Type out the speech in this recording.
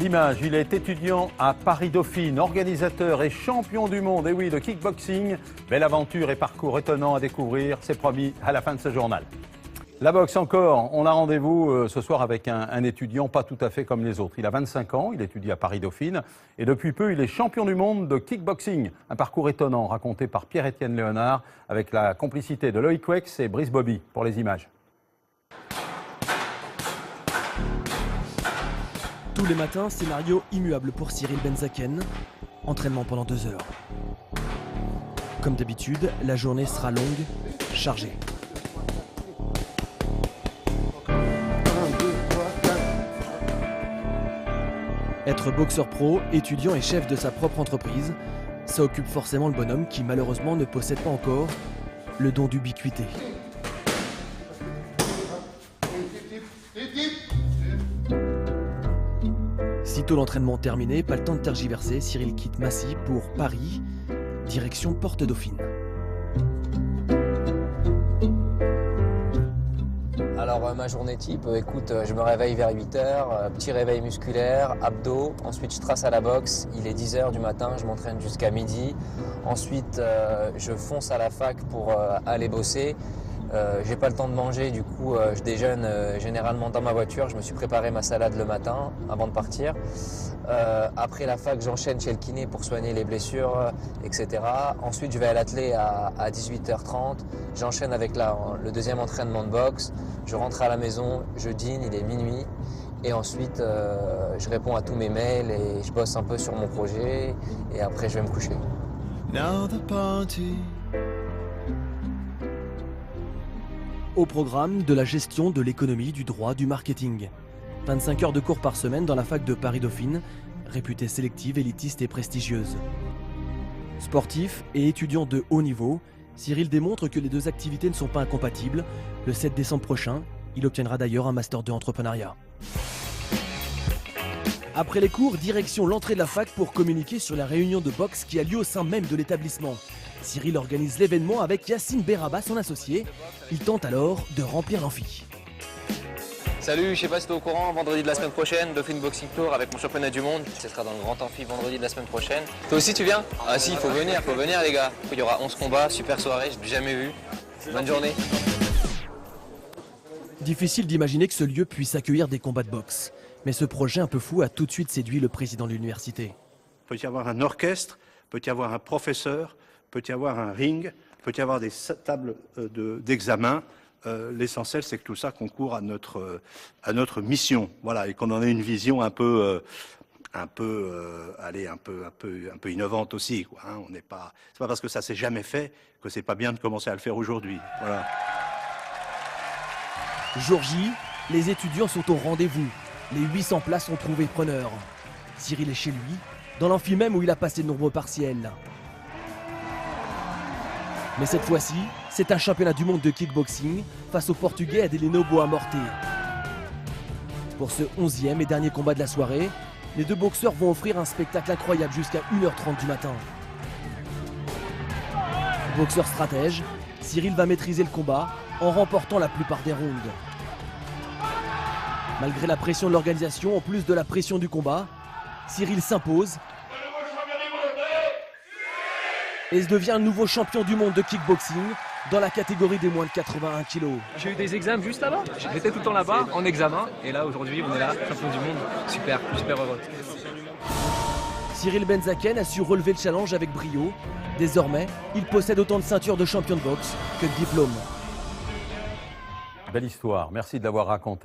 images, il est étudiant à Paris-Dauphine, organisateur et champion du monde, et oui, de kickboxing. Belle aventure et parcours étonnant à découvrir, c'est promis à la fin de ce journal. La boxe encore, on a rendez-vous ce soir avec un étudiant pas tout à fait comme les autres. Il a 25 ans, il étudie à Paris-Dauphine et depuis peu il est champion du monde de kickboxing. Un parcours étonnant raconté par Pierre-Étienne Léonard avec la complicité de Loïc Wex et Brice Bobby pour les images. Tous les matins, scénario immuable pour Cyril Benzaken. Entraînement pendant 2 heures. Comme d'habitude, la journée sera longue, chargée. Être boxeur pro, étudiant et chef de sa propre entreprise, ça occupe forcément le bonhomme qui malheureusement ne possède pas encore le don d'ubiquité. Sitôt l'entraînement terminé, pas le temps de tergiverser, Cyril quitte Massy pour Paris, direction Porte Dauphine. Alors ma journée type, écoute, je me réveille vers 8h, petit réveil musculaire, abdos, ensuite je trace à la boxe, il est 10h du matin, je m'entraîne jusqu'à midi, ensuite je fonce à la fac pour aller bosser. J'ai pas le temps de manger, du coup je déjeune généralement dans ma voiture, je me suis préparé ma salade le matin avant de partir. Après la fac, j'enchaîne chez le kiné pour soigner les blessures, etc. Ensuite je vais à l'athlé à 18h30, j'enchaîne avec le deuxième entraînement de boxe, je rentre à la maison, je dîne, il est minuit. Et ensuite je réponds à tous mes mails et je bosse un peu sur mon projet et après je vais me coucher. Au programme, de la gestion, de l'économie, du droit, du marketing. 25 heures de cours par semaine dans la fac de Paris-Dauphine, réputée sélective, élitiste et prestigieuse. Sportif et étudiant de haut niveau, Cyril démontre que les deux activités ne sont pas incompatibles. Le 7 décembre prochain, il obtiendra d'ailleurs un Master 2 entrepreneuriat. Après les cours, direction l'entrée de la fac pour communiquer sur la réunion de boxe qui a lieu au sein même de l'établissement. Cyril organise l'événement avec Yacine Beraba, son associé. Il tente alors de remplir l'amphi. Salut, je sais pas si tu es au courant, vendredi de la semaine prochaine, Dauphine Boxing Tour avec mon championnat du monde. Ce sera dans le grand amphi vendredi de la semaine prochaine. Toi aussi tu viens? Ah si, il faut venir les gars. Il y aura 11 combats, super soirée, je l'ai jamais vu. Bonne journée. Difficile d'imaginer que ce lieu puisse accueillir des combats de boxe. Mais ce projet un peu fou a tout de suite séduit le président de l'université. Il peut y avoir un orchestre, il peut y avoir un professeur, il peut y avoir un ring, il peut y avoir des tables d'examen. L'essentiel, c'est que tout ça concourt à notre mission, voilà, et qu'on en ait une vision un peu innovante aussi, quoi, hein. C'est pas parce que ça s'est jamais fait que c'est pas bien de commencer à le faire aujourd'hui. Voilà. Jour J, les étudiants sont au rendez-vous. Les 800 places ont trouvé preneur. Cyril est chez lui, dans l'amphi même où il a passé de nombreux partiels. Mais cette fois-ci, c'est un championnat du monde de kickboxing face au Portugais Adelino Boamorte. Pour ce 11e et dernier combat de la soirée, les deux boxeurs vont offrir un spectacle incroyable jusqu'à 1h30 du matin. Boxeur stratège, Cyril va maîtriser le combat en remportant la plupart des rounds. Malgré la pression de l'organisation, en plus de la pression du combat, Cyril s'impose et se devient le nouveau champion du monde de kickboxing dans la catégorie des moins de 81 kg. J'ai eu des examens juste là-bas. J'étais tout le temps là-bas en examen et là aujourd'hui on est là, champion du monde. Super, super heureux. Cyril Benzaken a su relever le challenge avec brio. Désormais, il possède autant de ceintures de champion de boxe que de diplômes. Belle histoire, merci de l'avoir raconté.